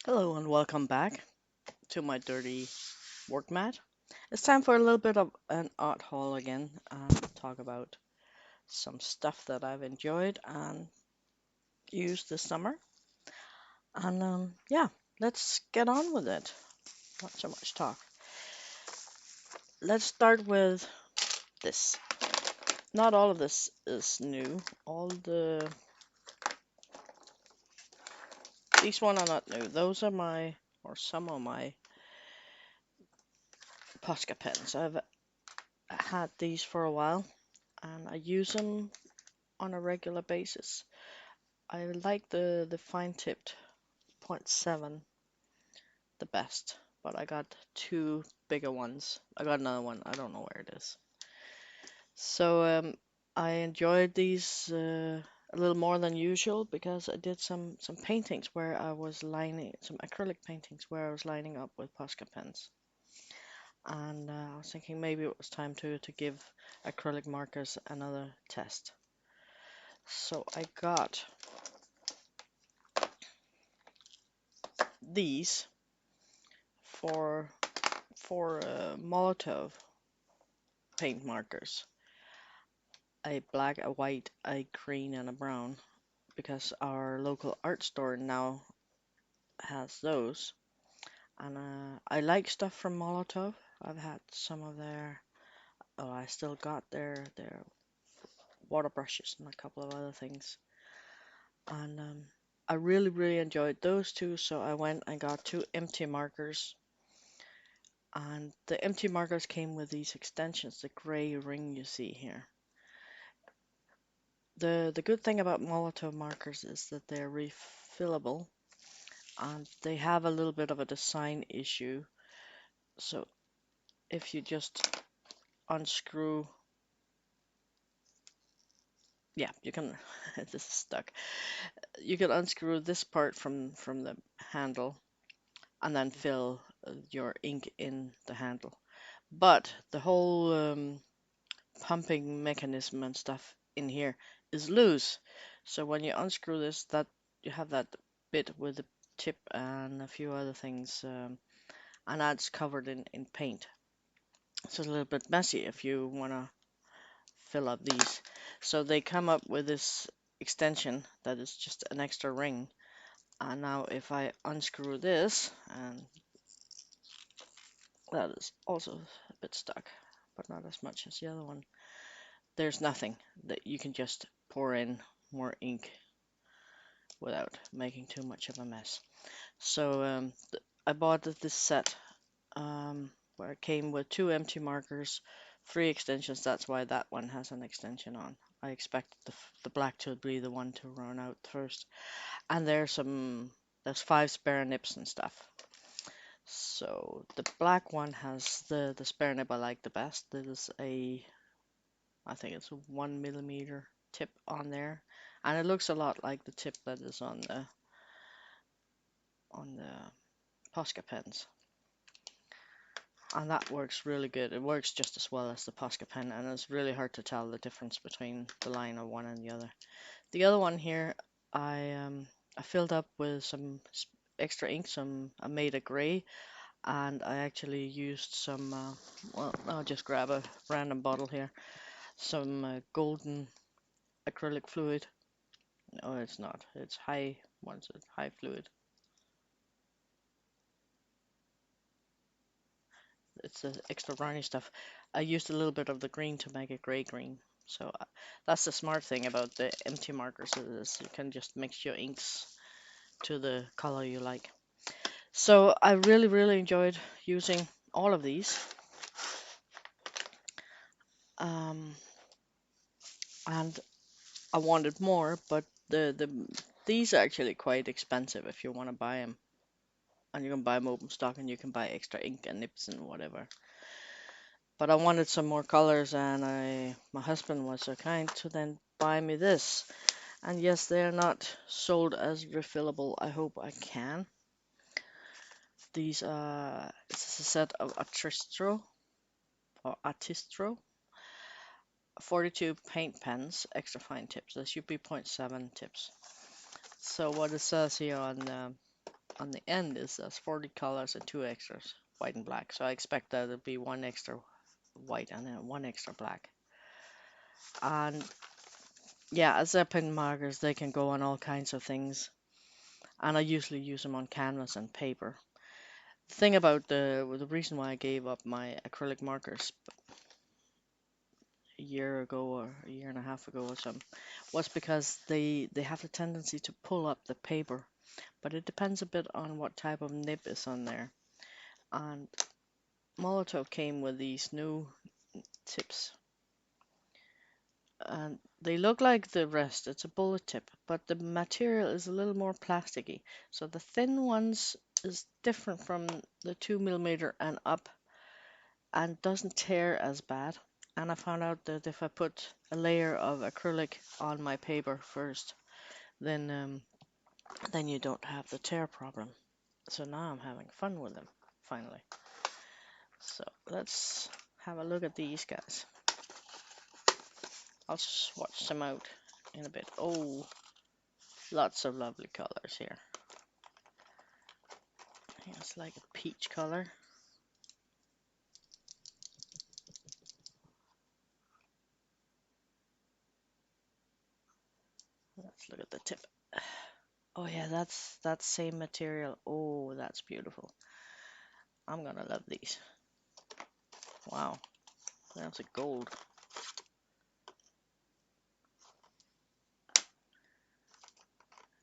Hello and welcome back to my dirty work mat. It's time for a little bit of an art haul again and talk about some stuff that I've enjoyed and used this summer. And yeah, let's get on with it. Not so much talk. Let's start with this. Not all of this is new. All these one are not new. Those are my or some of my Posca pens. I've had these for a while and I use them on a regular basis. I like the fine tipped point 0.7 the best, but I got two bigger ones. I got another one. I don't know where it is. So I enjoyed these a little more than usual because I did some paintings where I was lining some acrylic paintings where I was lining up with Posca pens, and I was thinking maybe it was time to give acrylic markers another test. So I got these for Molotov paint markers, a black, a white, a green, and a brown, because our local art store now has those. And I like stuff from Molotov. I've had some of their, oh, I still got their water brushes and a couple of other things. And I really enjoyed those two, so I went and got two empty markers. And the empty markers came with these extensions, the gray ring you see here. The good thing about Molotov markers is that they're refillable and they have a little bit of a design issue. So if you just unscrew, yeah, you can, this is stuck. You can unscrew this part from the handle and then fill your ink in the handle. But the whole pumping mechanism and stuff in here is loose. So when you unscrew this, that you have that bit with the tip and a few other things, and that's covered in paint. So it's a little bit messy if you want to fill up these. So they come up with this extension that is just an extra ring. And now if I unscrew this, and that is also a bit stuck, but not as much as the other one, there's nothing that you can just pour in more ink without making too much of a mess. So I bought this set where it came with two empty markers, three extensions. That's why that one has an extension on. I expected the black to be the one to run out first. And there's five spare nips and stuff. So the black one has the spare nib I like the best. There's I think it's a 1 millimeter tip on there, and it looks a lot like the tip that is on the Posca pens, and that works really good. It works just as well as the Posca pen, and it's really hard to tell the difference between the line of one and the other. The other one here, I filled up with some extra ink. I made a gray, and I actually used some. Well, I'll just grab a random bottle here. Some golden acrylic fluid. No, it's not. It's high. What's it? High fluid. It's the extra brownie stuff. I used a little bit of the green to make a gray green. So that's the smart thing about the empty markers is you can just mix your inks to the color you like. So I really enjoyed using all of these. Um, and I wanted more, but these are actually quite expensive if you want to buy them. And you can buy them open stock and you can buy extra ink and nips and whatever. But I wanted some more colors, and my husband was so kind to then buy me this. And yes, they are not sold as refillable. I hope I can. These it's a set of Artristro or Artistro 42 paint pens, extra fine tips. There should be point 0.7 tips. So what it says here on on the end is there's 40 colors and 2 extras, white and black. So I expect that it'll be 1 extra white and then 1 extra black. And yeah, as pen markers, they can go on all kinds of things. And I usually use them on canvas and paper. The thing about the reason why I gave up my acrylic markers a year ago or a year and a half ago or something was because they have a tendency to pull up the paper, but it depends a bit on what type of nib is on there. And Molotov came with these new tips, and they look like the rest. It's a bullet tip, but the material is a little more plasticky. So the thin ones is different from the 2 millimeter and up, and doesn't tear as bad. And I found out that if I put a layer of acrylic on my paper first, then you don't have the tear problem. So now I'm having fun with them, finally. So let's have a look at these guys. I'll swatch them out in a bit. Oh, lots of lovely colors here. It's like a peach color. Let's look at the tip. Oh yeah, that's that same material. Oh, that's beautiful. I'm gonna love these. Wow, that's a gold.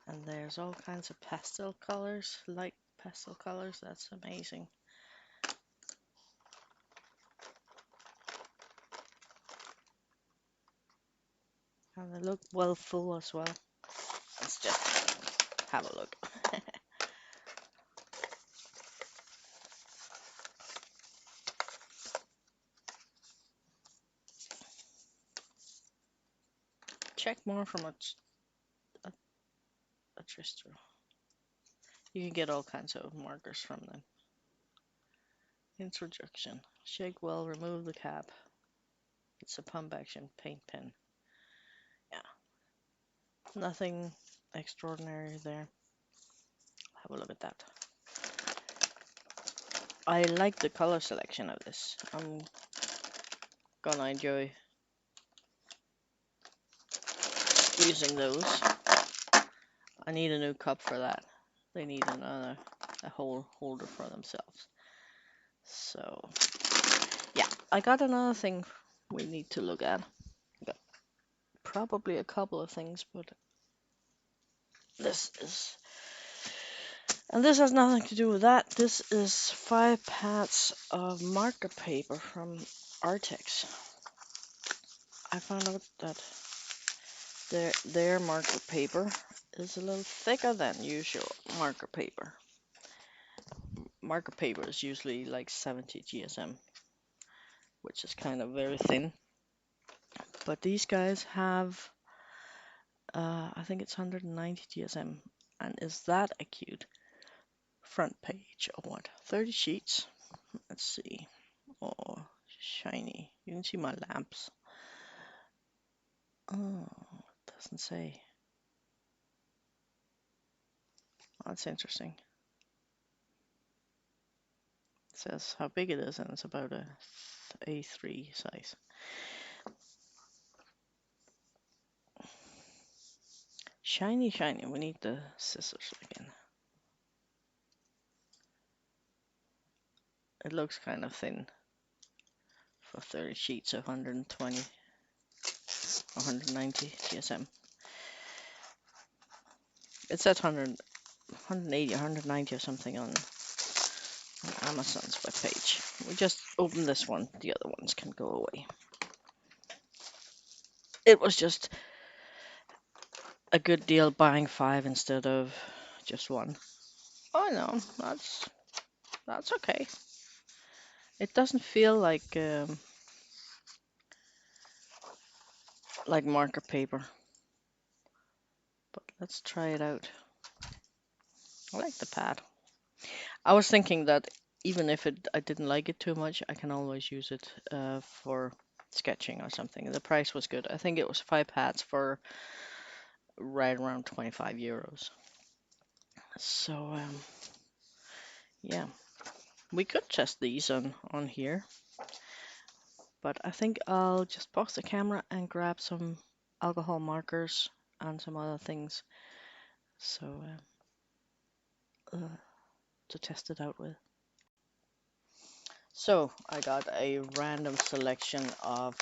And there's all kinds of pastel colors, light pastel colors. That's amazing. And they look well full as well. Let's just have a look. Check more from a Artistro. You can get all kinds of markers from them. Introduction. Shake well, remove the cap. It's a pump action paint pen. Yeah, nothing extraordinary there. Have a look at that. I like the color selection of this. I'm gonna enjoy using those. I need a new cup for that. They need a whole holder for themselves. So yeah, I got another thing we need to look at. Got probably a couple of things, but this is, and this has nothing to do with that. This is 5 pads of marker paper from Artix. I found out that their marker paper is a little thicker than usual marker paper. Marker paper is usually like 70 GSM, which is kind of very thin. But these guys have, I think it's 190 GSM, and is that acute? Front page of what? 30 sheets. Let's see. Oh, shiny. You can see my lamps. Oh, it doesn't say. That's interesting. It says how big it is, and it's about a A3 size. Shiny, shiny. We need the scissors again. It looks kind of thin for 30 sheets of 120, 190 GSM. It's at 180, 190 or something on Amazon's webpage. We just open this one. The other ones can go away. It was just a good deal buying 5 instead of just 1. Oh no, that's okay. It doesn't feel like marker paper, but let's try it out. I like the pad. I was thinking that even if I didn't like it too much, I can always use it for sketching or something. The price was good. I think it was 5 pads for right around 25 euros. So yeah, we could test these on here, but I think I'll just pause the camera and grab some alcohol markers and some other things, so to test it out with. So I got a random selection of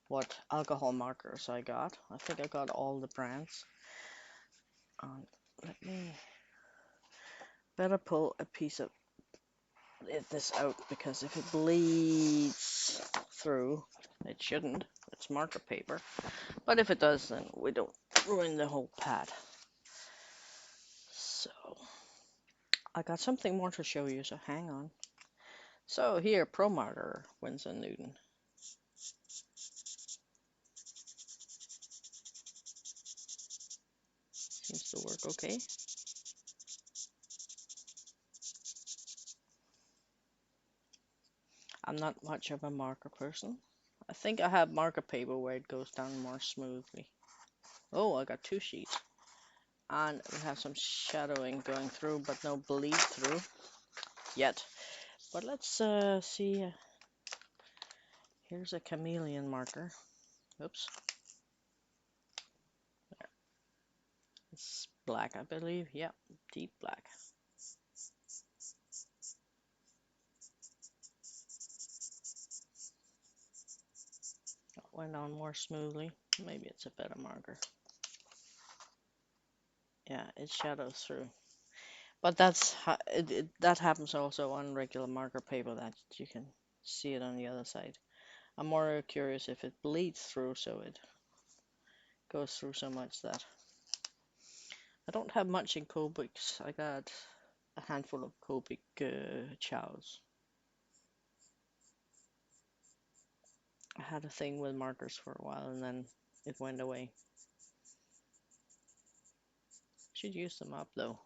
what alcohol markers I got. I think I got all the brands. Let me better pull a piece of this out, because if it bleeds through, it shouldn't. It's marker paper. But if it does, then we don't ruin the whole pad. So I got something more to show you, so hang on. So here, Pro Marker, Winsor Newton. Seems to work okay. I'm not much of a marker person. I think I have marker paper where it goes down more smoothly. Oh, I got 2 sheets. And we have some shadowing going through, but no bleed through yet. But let's see. Here's a chameleon marker. Oops. It's black, I believe. Yeah, deep black. Went on more smoothly. Maybe it's a better marker. Yeah, it shadows through. But that happens also on regular marker paper, that you can see it on the other side. I'm more curious if it bleeds through, so it goes through so much that I don't have much in Copics. I got a handful of Copic chows. I had a thing with markers for a while, and then it went away. Should use them up though.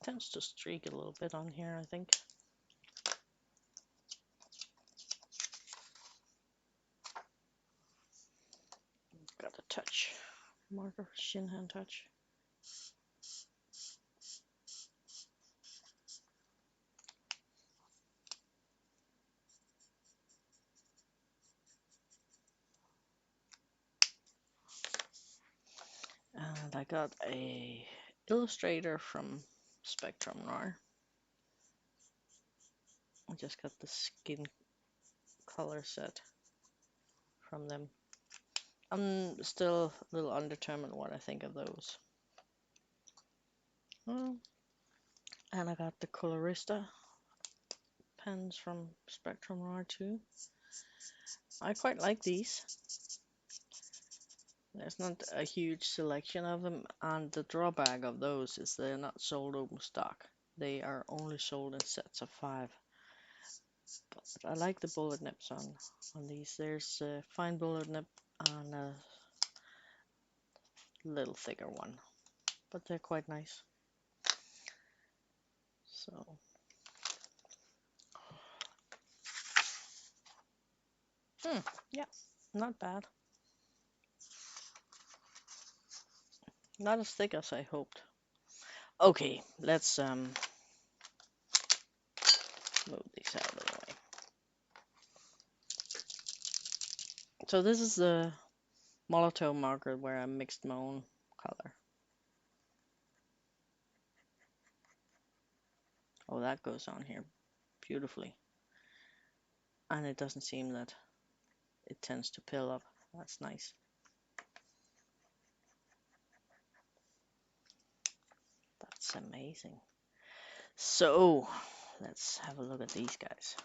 Tends to streak a little bit on here, I think. Got a touch. Marker, shin hand touch. And I got a Illustrator from Spectrum Noir. I just got the skin color set from them. I'm still a little undetermined what I think of those. And I got the Colorista pens from Spectrum Noir too. I quite like these. There's not a huge selection of them, and the drawback of those is they're not sold open stock. They are only sold in sets of 5. But I like the bullet nips on these. There's a fine bullet nip and a little thicker one, but they're quite nice. So yeah, not bad. Not as thick as I hoped. Okay, let's move these out of the way. So this is the Molotov marker where I mixed my own color. Oh, that goes on here beautifully. And it doesn't seem that it tends to pill up. That's nice. That's amazing. So let's have a look at these guys.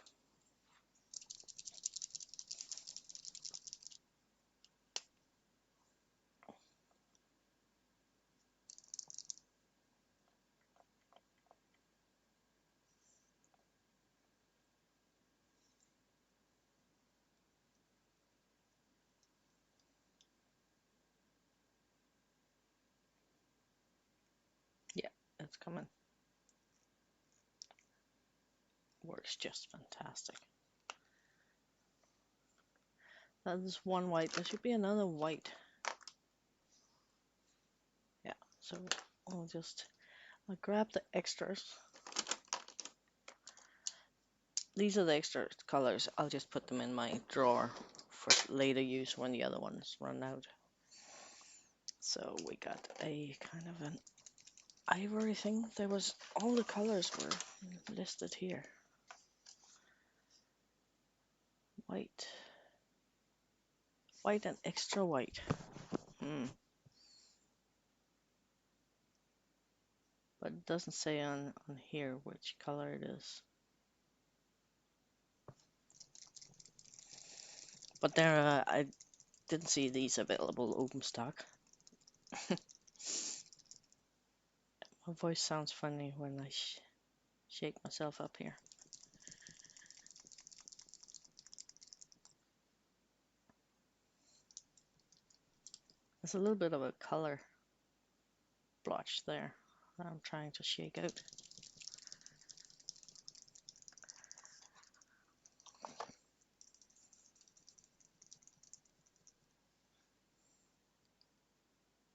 Yeah, it's coming. Works just fantastic. That is one white. There should be another white So I'll grab the extras. These are the extra colors. I'll just put them in my drawer for later use when the other ones run out. So we got a kind of an ivory thing. There was all the colors were listed here. White, white and extra white. But it doesn't say on here which color it is. But there, I didn't see these available open stock. My voice sounds funny when I shake myself up here. There's a little bit of a color blotch there that I'm trying to shake out.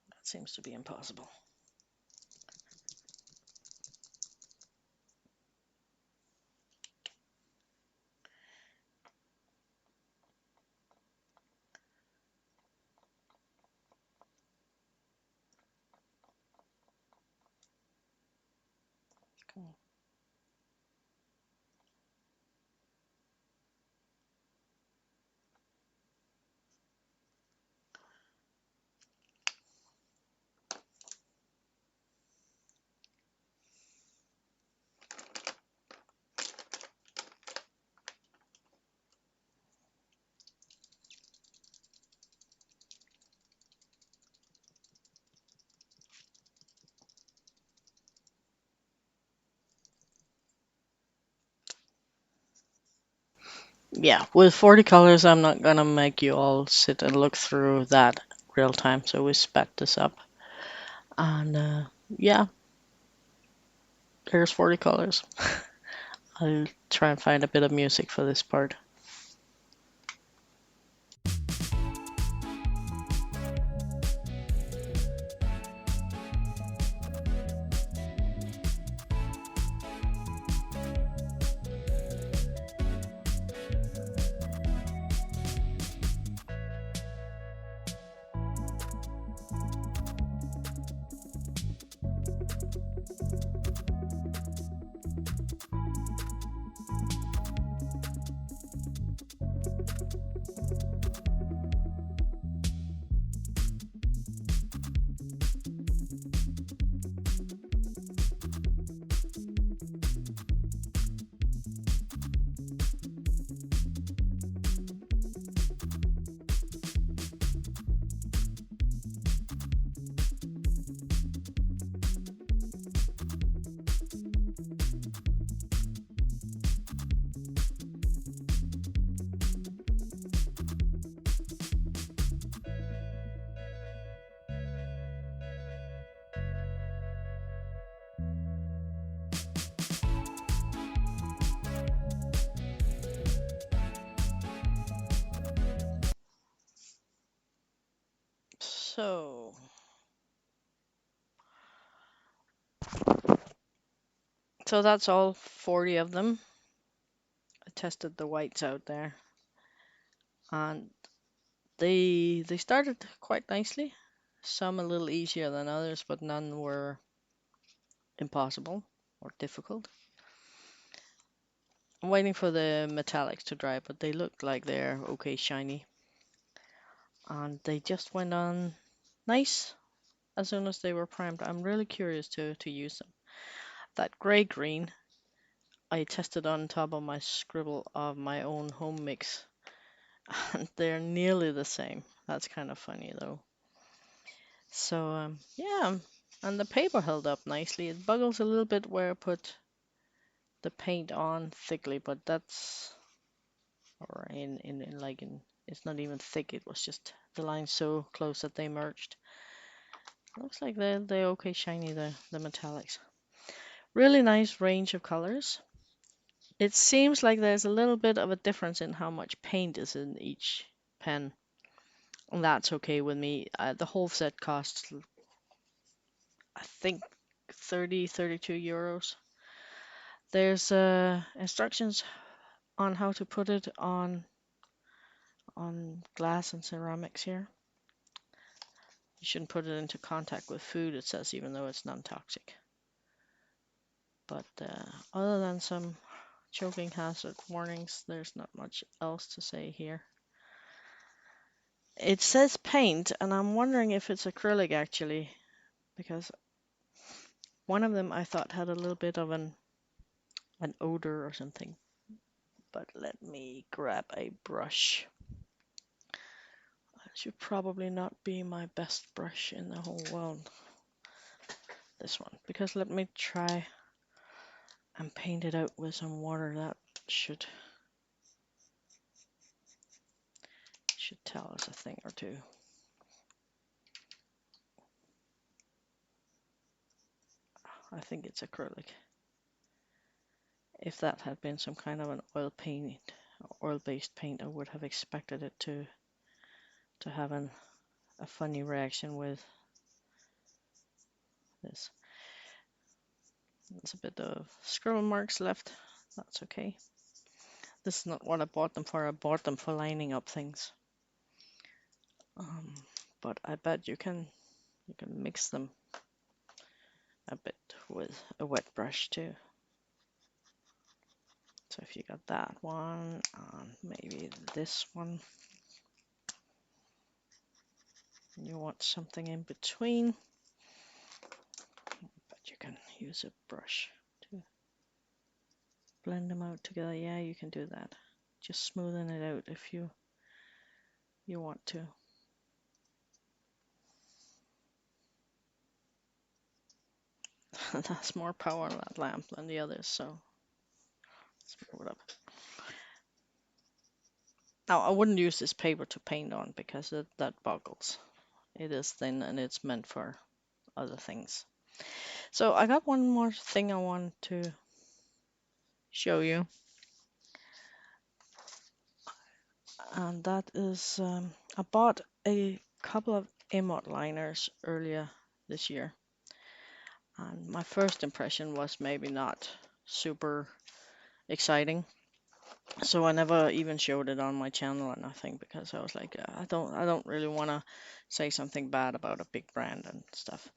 That seems to be impossible. Cool. Yeah, with 40 colors, I'm not gonna make you all sit and look through that real time, so we sped this up. And yeah, there's 40 colors. I'll try and find a bit of music for this part. So that's all 40 of them. I tested the whites out there, and they started quite nicely. Some a little easier than others, but none were impossible or difficult. I'm waiting for the metallics to dry, but they look like they're okay shiny. And they just went on nice as soon as they were primed. I'm really curious to use them. That gray green I tested on top of my scribble of my own home mix, and they're nearly the same. That's kind of funny though. So yeah, and the paper held up nicely. It buggles a little bit where I put the paint on thickly, but that's or in like in it's not even thick. It was just the lines so close that they merged. Looks like they're okay shiny, the metallics. Really nice range of colors. It seems like there's a little bit of a difference in how much paint is in each pen. And that's okay with me. The whole set costs I think 32 euros. There's instructions on how to put it on glass and ceramics here. You shouldn't put it into contact with food, it says, even though it's non-toxic. But other than some choking hazard warnings, there's not much else to say here. It says paint, and I'm wondering if it's acrylic actually, because one of them I thought had a little bit of an odor or something. But let me grab a brush. It should probably not be my best brush in the whole world. This one, because let me try and paint it out with some water. That should tell us a thing or two. I think it's acrylic. If that had been some kind of an oil-based paint, I would have expected it to have a funny reaction with this. There's a bit of scribble marks left. That's okay. This is not what I bought them for. I bought them for lining up things. But I bet you can mix them a bit with a wet brush too. So if you got that one and maybe this one, you want something in between, but you can use a brush to blend them out together. Yeah, you can do that. Just smoothing it out if you want to. That's more power on that lamp than the others, so let's move it up. Now, I wouldn't use this paper to paint on because that boggles. It is thin and it's meant for other things. So I got one more thing I want to show you. And that is, I bought a couple of Emott liners earlier this year. And my first impression was maybe not super exciting. So I never even showed it on my channel or nothing because I was like, I don't really want to say something bad about a big brand and stuff.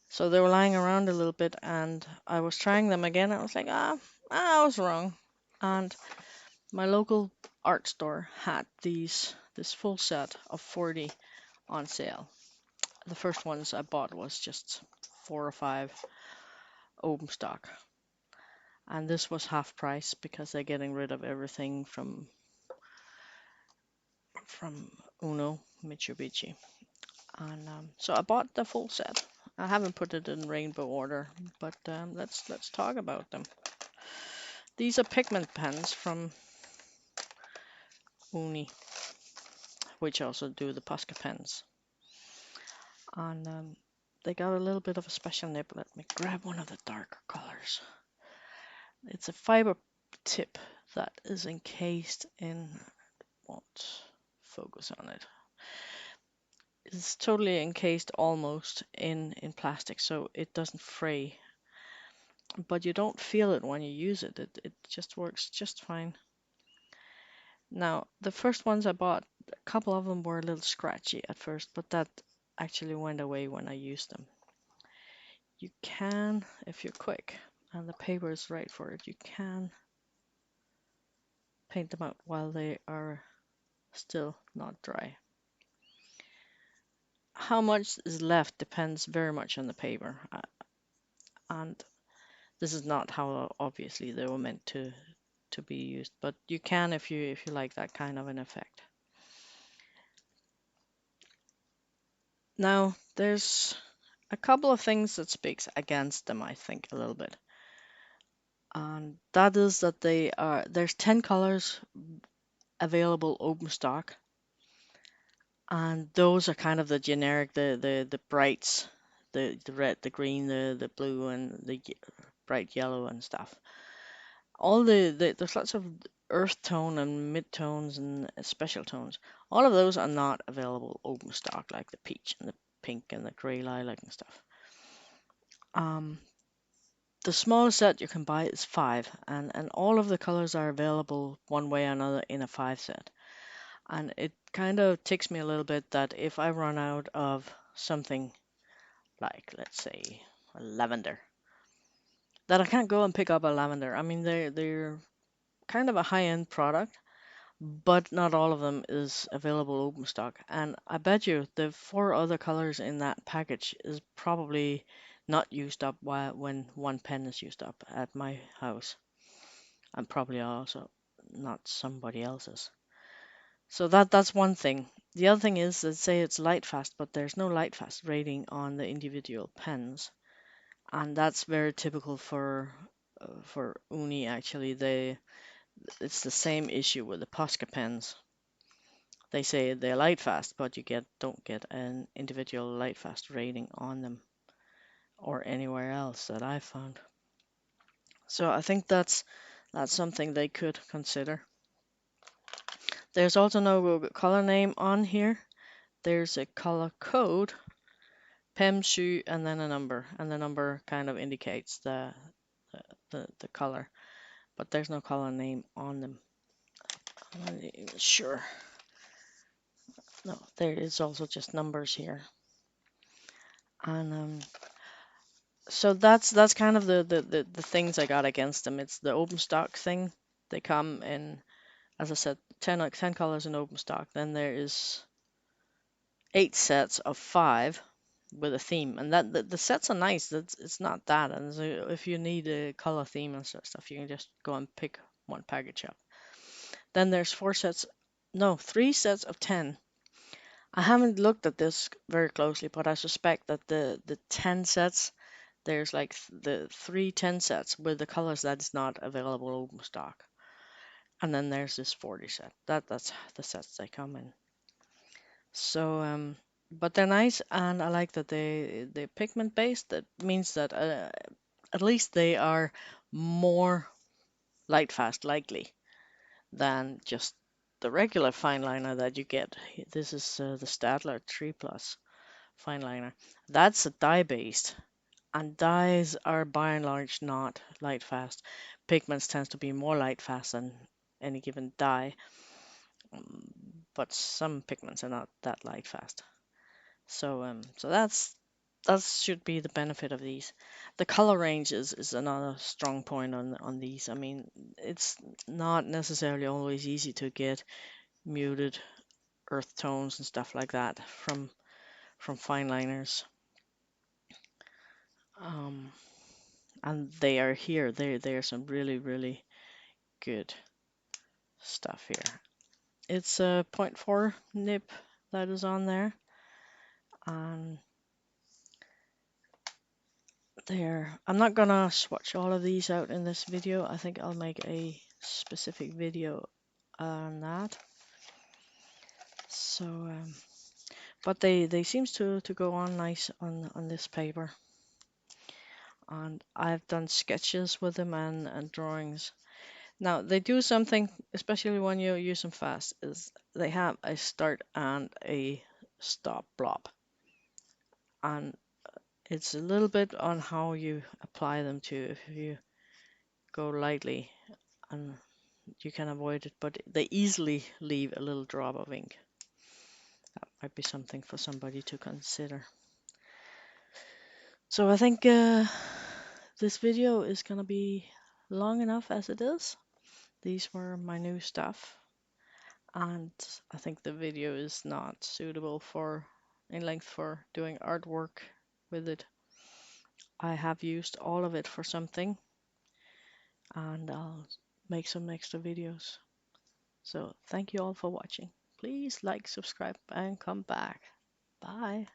So they were lying around a little bit and I was trying them again. I was like, I was wrong. And my local art store had this full set of 40 on sale. The first ones I bought was just 4 or 5 Openstack. And this was half price because they're getting rid of everything from Uni Mitsubishi. And so I bought the full set. I haven't put it in rainbow order, but let's talk about them. These are pigment pens from Uni, which also do the Posca pens. And they got a little bit of a special nib. Let me grab one of the darker colors. It's a fiber tip that is encased in, won't focus on it. It's totally encased almost in plastic, so it doesn't fray. But you don't feel it when you use it. It just works just fine. Now, the first ones I bought, a couple of them were a little scratchy at first, but that actually went away when I used them. You can, if you're quick and the paper is right for it, you can paint them out while they are still not dry. How much is left depends very much on the paper. And this is not how obviously they were meant to be used, but you can if you like that kind of an effect. Now, there's a couple of things that speaks against them, I think, a little bit. And that is that there's 10 colors available open stock. And those are kind of the generic, the brights, the red, the green, the blue, and the bright yellow and stuff. All there's lots of earth tone and mid tones and special tones. All of those are not available open stock, like the peach and the pink and the gray lilac and stuff. Um, the smallest set you can buy is 5, and all of the colors are available one way or another in a 5 set. And it kind of ticks me a little bit that if I run out of something like, let's say, a lavender, that I can't go and pick up a lavender. I mean, they're kind of a high-end product, but not all of them is available open stock. And I bet you the 4 other colors in that package is probably not used up when one pen is used up at my house, and probably also not somebody else's. So that's one thing. The other thing is that say it's light fast, but there's no light fast rating on the individual pens, and that's very typical for Uni actually. It's the same issue with the Posca pens. They say they're light fast, but you don't get an individual light fast rating on them or anywhere else that I found. So I think that's something they could consider. There's also no color name on here. There's a color code, PEM and then a number, and the number kind of indicates the color, but there's no color name on them. I'm not even sure. No, there is also just numbers here. And so that's kind of the things I got against them. It's the open stock thing. They come in, as I said, 10 colors in open stock. Then there is 8 sets of 5 with a theme, and that the sets are nice. It's not that, and so if you need a color theme and stuff, you can just go and pick one package up. Then there's 3 sets of 10. I haven't looked at this very closely, but I suspect that the 10 sets, there's like the 3 10 sets with the colors that's not available open stock, and then there's this 40 set. That's the sets they come in. So but they're nice, and I like that they're pigment based. That means that at least they are more light fast likely than just the regular fine liner that you get. This is the Stadler 3 Plus fine liner. That's a dye based, and dyes are by and large not light fast. Pigments tends to be more light fast than any given dye, but some pigments are not that light fast. So that should be the benefit of these. The color range is another strong point on these. I mean, it's not necessarily always easy to get muted earth tones and stuff like that from fine liners. Um, and they are here. They are some really good stuff here. It's a 0.4 nib that is on there, and there. I'm not gonna swatch all of these out in this video. I think I'll make a specific video on that. So, but they seems to go on nice on this paper, and I've done sketches with them and drawings. Now they do something, especially when you use them fast, is they have a start and a stop blob, and it's a little bit on how you apply them to. If you go lightly, and you can avoid it, but they easily leave a little drop of ink. That might be something for somebody to consider. So I think this video is gonna be long enough as it is. These were my new stuff, and I think the video is not suitable for in length for doing artwork with it. I have used all of it for something, and I'll make some extra videos. So thank you all for watching. Please like, subscribe, and come back. Bye.